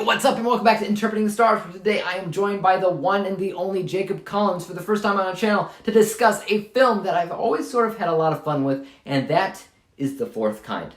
What's up and welcome back to Interpreting the Stars. For today I am joined by the one and the only Jacob Collins for the first time on our channel to discuss a film that I've always sort of had a lot of fun with, and that is The Fourth Kind.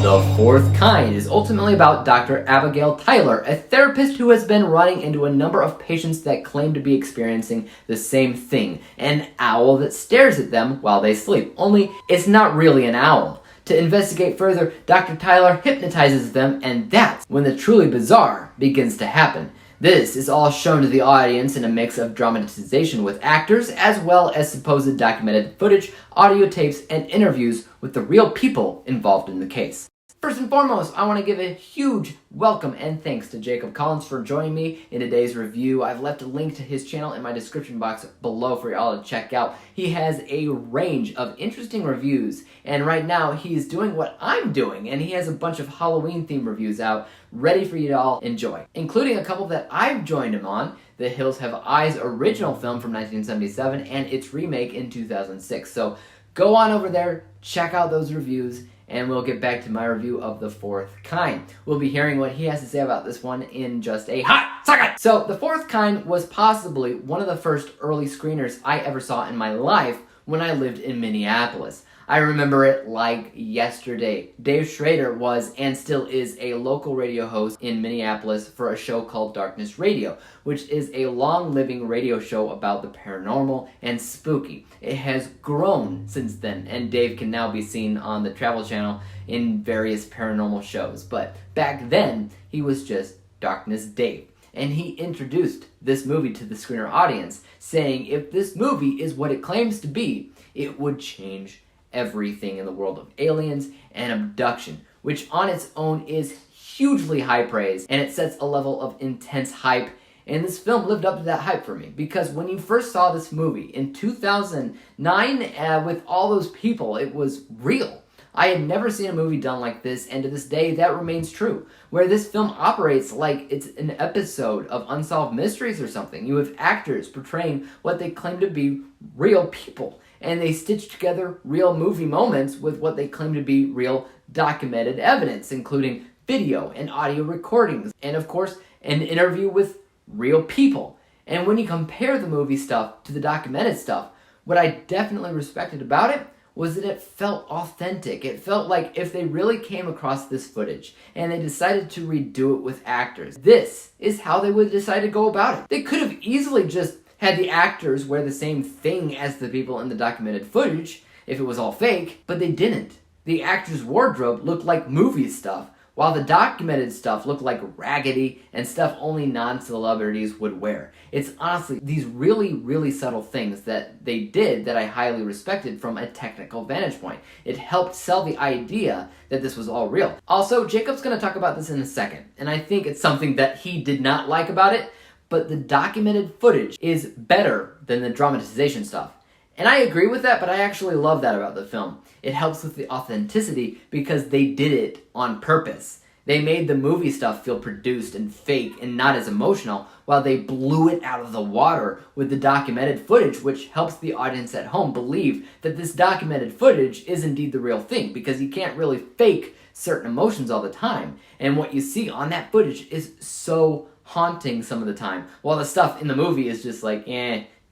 The Fourth Kind is ultimately about Dr. Abigail Tyler, a therapist who has been running into a number of patients that claim to be experiencing the same thing, an owl that stares at them while they sleep, only it's not really an owl. To investigate further, Dr. Tyler hypnotizes them, and that's when the truly bizarre begins to happen. This is all shown to the audience in a mix of dramatization with actors, as well as supposed documented footage, audio tapes, and interviews with the real people involved in the case. First and foremost, I want to give a huge welcome and thanks to Jacob Collins for joining me in today's review. I've left a link to his channel in my description box below for y'all to check out. He has a range of interesting reviews, and right now he's doing what I'm doing, and he has a bunch of Halloween-themed reviews out ready for you to all enjoy, including a couple that I've joined him on: The Hills Have Eyes original film from 1977 and its remake in 2006. So go on over there, check out those reviews, and we'll get back to my review of The Fourth Kind. We'll be hearing what he has to say about this one in just a hot second! So, The Fourth Kind was possibly one of the first early screeners I ever saw in my life when I lived in Minneapolis. I remember it like yesterday. Dave Schrader was, and still is, a local radio host in Minneapolis for a show called Darkness Radio, which is a long-living radio show about the paranormal and spooky. It has grown since then, and Dave can now be seen on the Travel Channel in various paranormal shows. But back then, he was just Darkness Dave. And he introduced this movie to the screener audience, saying if this movie is what it claims to be, it would change everything in the world of aliens and abduction, which on its own is hugely high praise, and it sets a level of intense hype. And this film lived up to that hype for me, because when you first saw this movie in 2009 with all those people, it was real. I had never seen a movie done like this, and to this day that remains true, where this film operates like it's an episode of Unsolved Mysteries or something. You have actors portraying what they claim to be real people, and they stitch together real movie moments with what they claim to be real documented evidence, including video and audio recordings, and of course an interview with real people. And when you compare the movie stuff to the documented stuff, what I definitely respected about it was that it felt authentic. It felt like if they really came across this footage and they decided to redo it with actors, this is how they would decide to go about it. They could have easily just had the actors wear the same thing as the people in the documented footage if it was all fake, but they didn't. The actors' wardrobe looked like movie stuff, while the documented stuff looked like raggedy and stuff only non-celebrities would wear. It's honestly these really, really subtle things that they did that I highly respected from a technical vantage point. It helped sell the idea that this was all real. Also, Jacob's going to talk about this in a second, and I think it's something that he did not like about it, but the documented footage is better than the dramatization stuff. And I agree with that, but I actually love that about the film. It helps with the authenticity because they did it on purpose. They made the movie stuff feel produced and fake and not as emotional, while they blew it out of the water with the documented footage, which helps the audience at home believe that this documented footage is indeed the real thing, because you can't really fake certain emotions all the time. And what you see on that footage is so haunting some of the time, while the stuff in the movie is just like,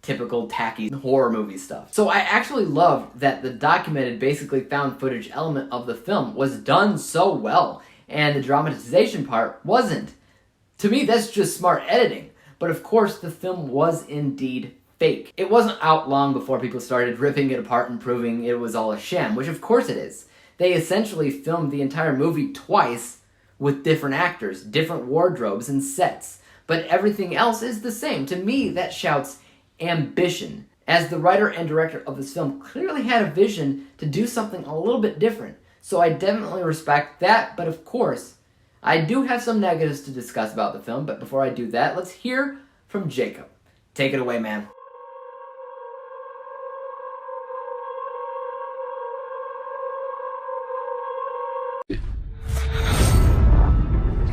typical tacky horror movie stuff. So I actually loved that the documented, basically found footage element of the film was done so well, and the dramatization part wasn't. To me, that's just smart editing. But of course, the film was indeed fake. It wasn't out long before people started ripping it apart and proving it was all a sham, which of course it is. They essentially filmed the entire movie twice with different actors, different wardrobes and sets, but everything else is the same. To me, that shouts ambition, as the writer and director of this film clearly had a vision to do something a little bit different. So I definitely respect that, but of course, I do have some negatives to discuss about the film, but before I do that, let's hear from Jacob. Take it away, man.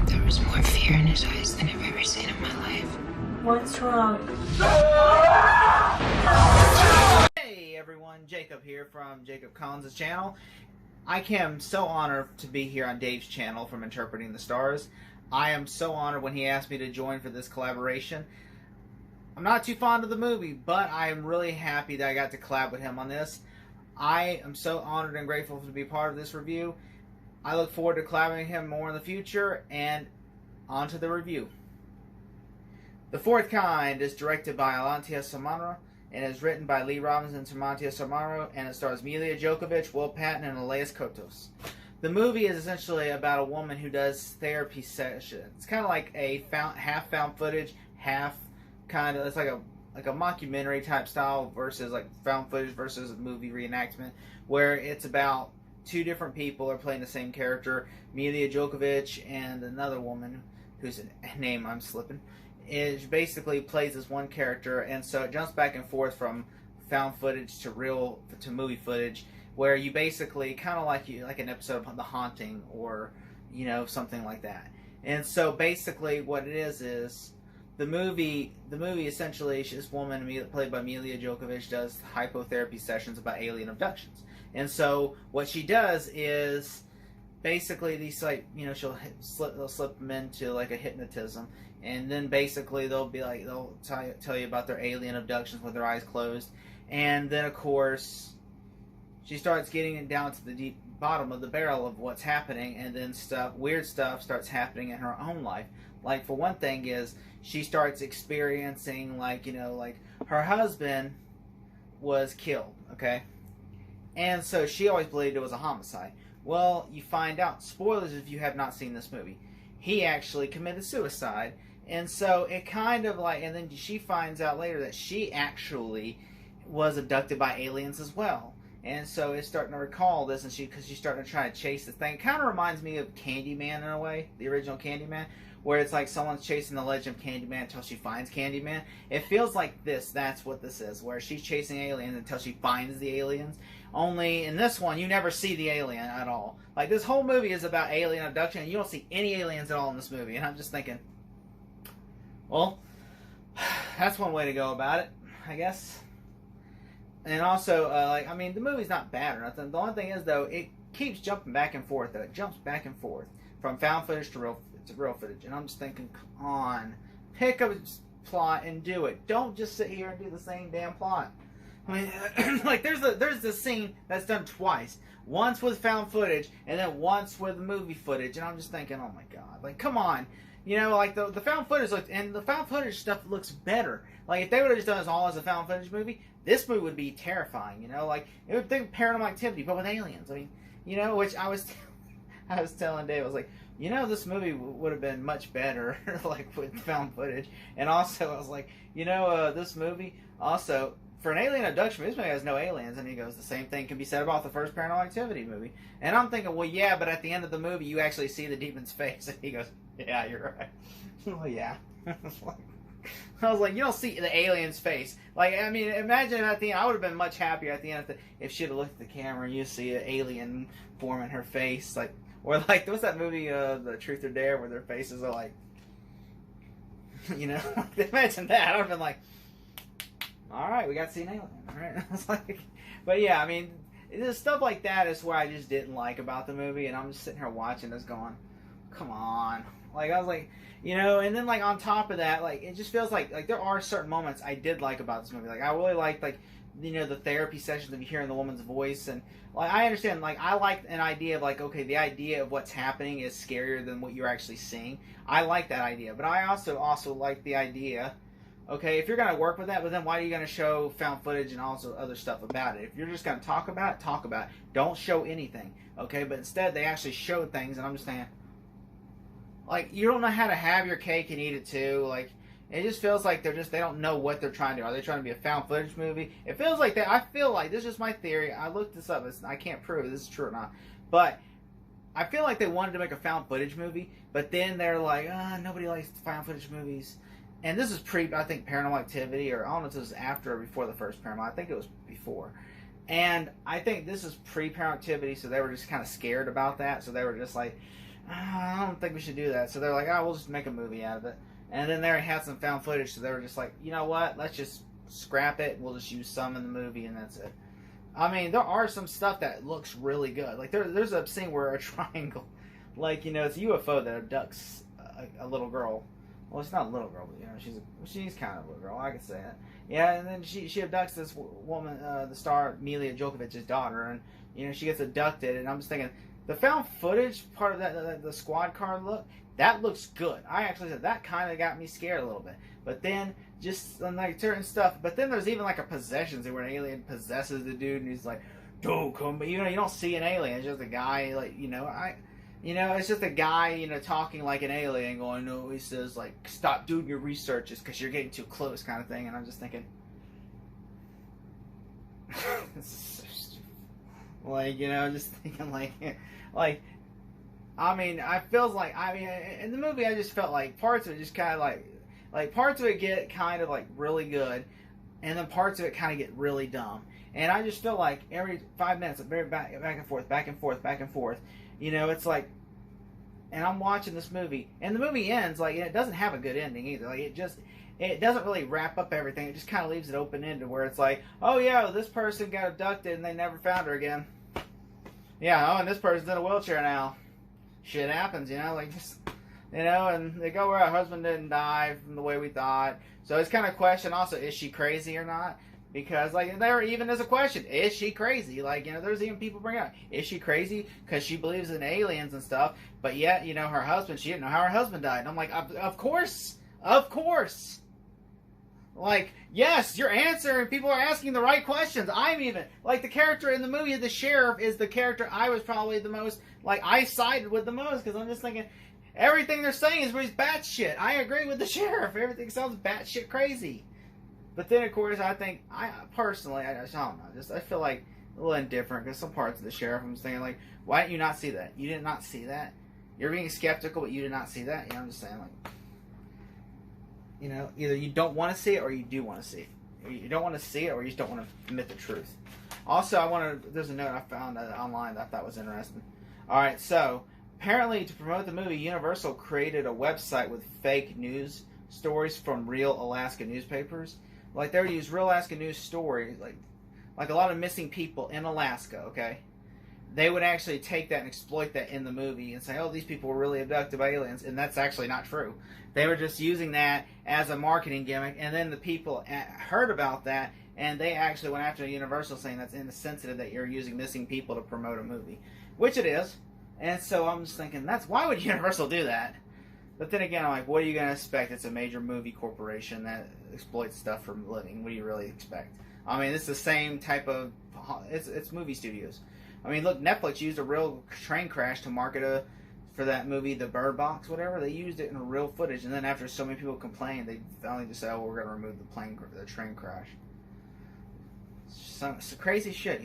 There was more fear in his eyes than I've ever seen in my life. What's wrong? Hey everyone, Jacob here from Jacob Collins' channel. I am so honored to be here on Dave's channel from Interpreting the Stars. I am so honored when he asked me to join for this collaboration. I'm not too fond of the movie, but I am really happy that I got to collab with him on this. I am so honored and grateful to be part of this review. I look forward to collaborating with him more in the future, and on to the review. The Fourth Kind is directed by Alantia Samara and is written by Lee Robbins and Alantia Samara, and it stars Milla Jovovich, Will Patton, and Elias Kotos. The movie is essentially about a woman who does therapy sessions. It's kind of like a half found footage, half kind of, it's like a mockumentary type style versus like found footage versus a movie reenactment, where it's about two different people are playing the same character. Milla Jovovich and another woman whose name I'm slipping, is basically plays as one character, and so it jumps back and forth from found footage to movie footage, where you basically kind of like an episode of The Haunting, or something like that. And so basically what it is the movie essentially, this woman played by Milla Jovovich does hypotherapy sessions about alien abductions. And so what she does is basically these she'll slip them into like a hypnotism, and then basically they'll tell you about their alien abductions with their eyes closed, and then of course she starts getting down to the deep bottom of the barrel of what's happening, and then weird stuff starts happening in her own life. Like, for one thing is she starts experiencing like her husband was killed, okay? And so she always believed it was a homicide. Well, you find out, spoilers if you have not seen this movie, he actually committed suicide. And so it kind of and then she finds out later that she actually was abducted by aliens as well. And so it's starting to recall this, and because she's starting to try to chase this thing. It kind of reminds me of Candyman in a way, the original Candyman, where it's like someone's chasing the legend of Candyman until she finds Candyman. It feels like that's what this is, where she's chasing aliens until she finds the aliens. Only in this one, you never see the alien at all. Like, this whole movie is about alien abduction, and you don't see any aliens at all in this movie. And I'm just thinking, well, that's one way to go about it, I guess. And also, the movie's not bad or nothing. The only thing is, though, it keeps jumping back and forth. It jumps back and forth from found footage to real footage. And I'm just thinking, come on, pick a plot and do it. Don't just sit here and do the same damn plot. I mean, like, there's this scene that's done twice. Once with found footage, and then once with movie footage. And I'm just thinking, oh my god, like, come on. Like, the found footage and the found footage stuff looks better. Like, if they would have just done this all as a found footage movie, this movie would be terrifying, Like, it would think Paranormal Activity, but with aliens. I mean, which I was telling Dave, I was like, this movie would have been much better, like, with found footage. And also, I was like, this movie, also, for an alien abduction, this movie has no aliens. And he goes, the same thing can be said about the first Paranormal Activity movie. And I'm thinking, well, yeah, but at the end of the movie, you actually see the demon's face. And he goes, yeah, you're right. Well, yeah. I was like, you don't see the alien's face. Like, I mean, imagine at the end, I would have been much happier at the end if she'd have looked at the camera and you see an alien form in her face. Like, or like, what's that movie, The Truth or Dare, where their faces are like, imagine that. I would have been like, all right, we got to see an alien. All right. I was like, but yeah, I mean, stuff like that is where I just didn't like about the movie, and I'm just sitting here watching this going, come on. Like, I was like, and then, like, on top of that, like, it just feels like there are certain moments I did like about this movie. Like, I really liked, like, the therapy sessions of hearing the woman's voice, and, like, I understand, like, I like an idea of, like, okay, the idea of what's happening is scarier than what you're actually seeing. I like that idea, but I also like the idea, okay, if you're going to work with that, but then why are you going to show found footage and also other stuff about it? If you're just going to talk about it. Don't show anything, okay? But instead, they actually showed things, and I'm just saying, like, you don't know how to have your cake and eat it too. Like, it just feels like they don't know what they're trying to do. Are they trying to be a found footage movie? It feels like that. I feel like, this is just my theory. I looked this up. I can't prove if this is true or not. But I feel like they wanted to make a found footage movie, but then they're like, nobody likes found footage movies. And this is I think, Paranormal Activity, or I don't know if this was after or before the first Paranormal. I think it was before. And I think this is pre-Paranormal Activity, so they were just kind of scared about that. So they were just like, I don't think we should do that. So they're like, we'll just make a movie out of it. And then they had some found footage, so they were just like, you know what, let's just scrap it. We'll just use some in the movie, and that's it. I mean, there are some stuff that looks really good. Like there's a scene where a triangle, like it's a UFO that abducts a little girl. Well, it's not a little girl, but she's kind of a little girl. I could say that. Yeah, and then she abducts this woman, the star Milla Jovovich's daughter, and she gets abducted. And I'm just thinking, the found footage part of that, the squad car look, that looks good. I actually said that kind of got me scared a little bit. But then just like certain stuff. But then there's even like a possession scene where an alien possesses the dude, and he's like, "Don't come!" But you don't see an alien. It's just a guy, like it's just a guy, talking like an alien, going, no, he says, like, stop doing your researches because you're getting too close, kind of thing. And I'm just thinking, this is so stupid. Like, just thinking, I mean, in the movie, I just felt like parts of it just kind of like parts of it get kind of like really good, and then parts of it kind of get really dumb. And I just feel like every 5 minutes, very back and forth, back and forth, back and forth. It's like, and I'm watching this movie, and the movie ends, like, and it doesn't have a good ending either. Like, it doesn't really wrap up everything. It just kind of leaves it open-ended where it's like, oh, yeah, this person got abducted, and they never found her again. Yeah, and this person's in a wheelchair now. Shit happens, and they go, well, her husband didn't die from the way we thought. So it's kind of a question also, is she crazy or not? Because, like, there even is a question, is she crazy? Like, there's even people bring up, is she crazy? Because she believes in aliens and stuff, but yet, her husband, she didn't know how her husband died. And I'm like, of course. Like, yes, you're answering, people are asking the right questions. I'm even, like, the character in the movie, the sheriff, is the character I was probably the most, like, I sided with the most, because I'm just thinking, everything they're saying is batshit. I agree with the sheriff. Everything sounds batshit crazy. But then, of course, I think, I personally, I don't know, I feel like a little indifferent because some parts of the sheriff, I'm just thinking, like, why didn't you not see that? You did not see that? You're being skeptical, but you did not see that? I'm just saying, like, either you don't want to see it or you do want to see it. You don't want to see it or you just don't want to admit the truth. Also, there's a note I found online that I thought was interesting. Alright, so, apparently to promote the movie, Universal created a website with fake news stories from real Alaska newspapers. Like, they would use real Alaska news stories, like a lot of missing people in Alaska, okay? They would actually take that and exploit that in the movie and say, oh, these people were really abducted by aliens, and that's actually not true. They were just using that as a marketing gimmick, and then the people heard about that, and they actually went after Universal saying that's insensitive that you're using missing people to promote a movie, which it is. And so I'm just thinking, why would Universal do that? But then again, I'm like, what are you going to expect? It's a major movie corporation that exploits stuff for a living. What do you really expect? I mean, it's the same type of... It's movie studios. I mean, look, Netflix used a real train crash to market for that movie, The Bird Box, whatever. They used it in real footage. And then after so many people complained, they finally just said, oh, we're going to remove the train crash. It's crazy shit,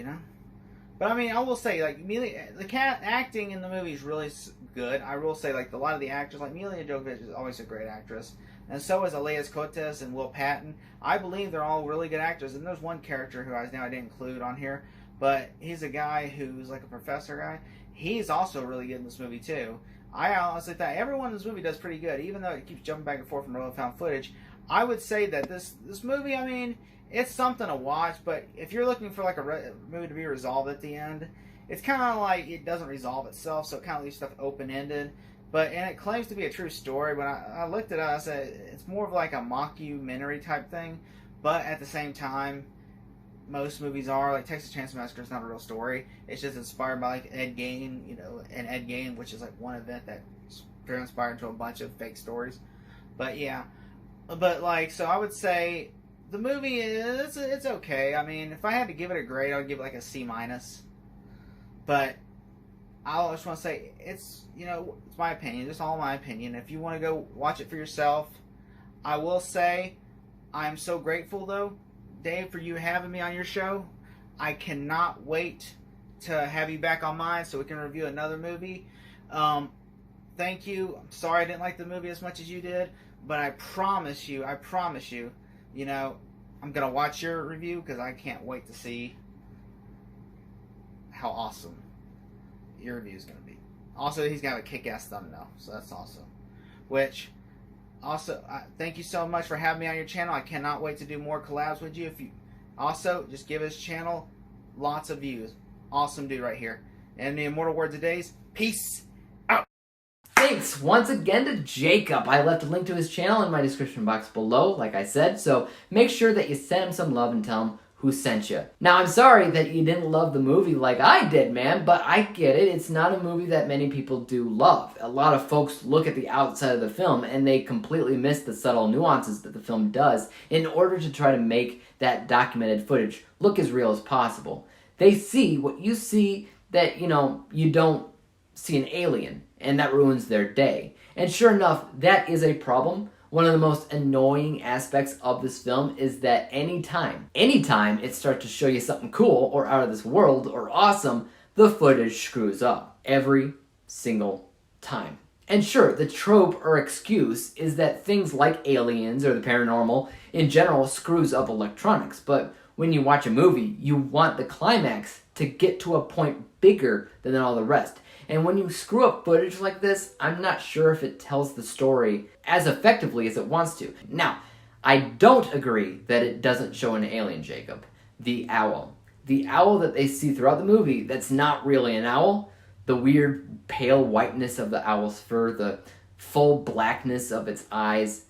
But I mean, I will say, like, the cat acting in the movie is really good. I will say, like, a lot of the actors, like Milla Jovovich is always a great actress, and so is Elias Cotes and Will Patton. I believe they're all really good actors. And there's one character who I didn't include on here, but he's a guy who's like a professor guy. He's also really good in this movie too. I honestly thought everyone in this movie does pretty good, even though it keeps jumping back and forth from real found footage. I would say that this movie, I mean, it's something to watch, but if you're looking for like a movie to be resolved at the end, it's kind of like it doesn't resolve itself, so it kind of leaves stuff open-ended. And it claims to be a true story. When I looked it up, I said it's more of like a mockumentary type thing, but at the same time, most movies are. Like Texas Chainsaw Massacre is not a real story. It's just inspired by like Ed Gein, and Ed Gein, which is like one event that transpired into a bunch of fake stories. But yeah, so I would say the movie it's okay. I mean, if I had to give it a grade, I would give it like a C-. But I just want to say it's it's my opinion, just all my opinion. If you want to go watch it for yourself, I will say I'm so grateful though, Dave, for you having me on your show. I cannot wait to have you back on mine so we can review another movie. Thank you. I'm sorry I didn't like the movie as much as you did, but I promise you, I'm going to watch your review because I can't wait to see how awesome your review is going to be. Also, he's got a kick-ass thumbnail, so that's awesome. Which, also, thank you so much for having me on your channel. I cannot wait to do more collabs with you. If you also, just give his channel lots of views. Awesome dude right here. And the immortal words of days, peace. Thanks once again to Jacob. I left a link to his channel in my description box below, like I said, so make sure that you send him some love and tell him who sent you. Now, I'm sorry that you didn't love the movie like I did, man, but I get it. It's not a movie that many people do love. A lot of folks look at the outside of the film and they completely miss the subtle nuances that the film does in order to try to make that documented footage look as real as possible. They see what you see that, you don't see an alien, and that ruins their day. And sure enough, that is a problem. One of the most annoying aspects of this film is that anytime it starts to show you something cool or out of this world or awesome, the footage screws up. Every single time. And sure, the trope or excuse is that things like aliens or the paranormal in general screws up electronics, but when you watch a movie, you want the climax to get to a point bigger than all the rest. And when you screw up footage like this, I'm not sure if it tells the story as effectively as it wants to. Now, I don't agree that it doesn't show an alien, Jacob. The owl. The owl that they see throughout the movie that's not really an owl, the weird pale whiteness of the owl's fur, the full blackness of its eyes,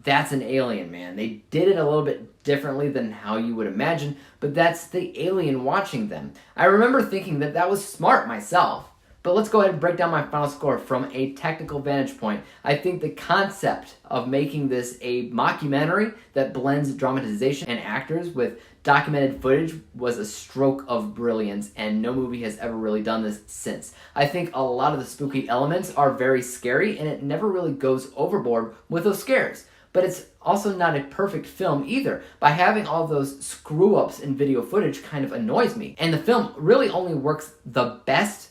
that's an alien, man. They did it a little bit differently than how you would imagine, but that's the alien watching them. I remember thinking that that was smart myself. But let's go ahead and break down my final score from a technical vantage point. I think the concept of making this a mockumentary that blends dramatization and actors with documented footage was a stroke of brilliance, and no movie has ever really done this since. I think a lot of the spooky elements are very scary, and it never really goes overboard with those scares. But it's also not a perfect film either. By having all those screw-ups in video footage kind of annoys me. And the film really only works the best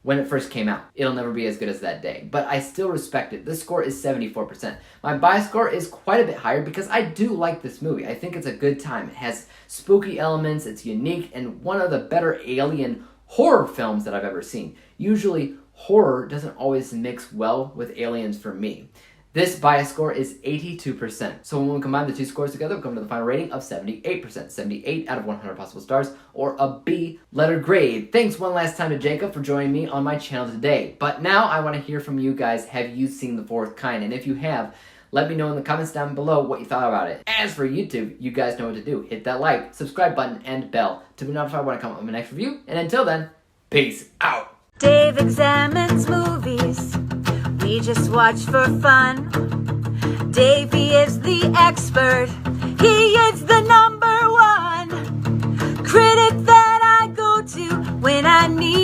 when it first came out. It'll never be as good as that day, but I still respect it. This score is 74%. My bias score is quite a bit higher because I do like this movie. I think it's a good time. It has spooky elements, it's unique, and one of the better alien horror films that I've ever seen. Usually, horror doesn't always mix well with aliens for me. This bias score is 82%. So when we combine the two scores together, we come to the final rating of 78%. 78 out of 100 possible stars, or a B letter grade. Thanks one last time to Jacob for joining me on my channel today. But now I want to hear from you guys. Have you seen The Fourth Kind? And if you have, let me know in the comments down below what you thought about it. As for YouTube, you guys know what to do. Hit that like, subscribe button, and bell to be notified when I come up with my next review. And until then, peace out. Dave examines movies we just watch for fun. Davey is the expert. He is the #1 critic that I go to when I need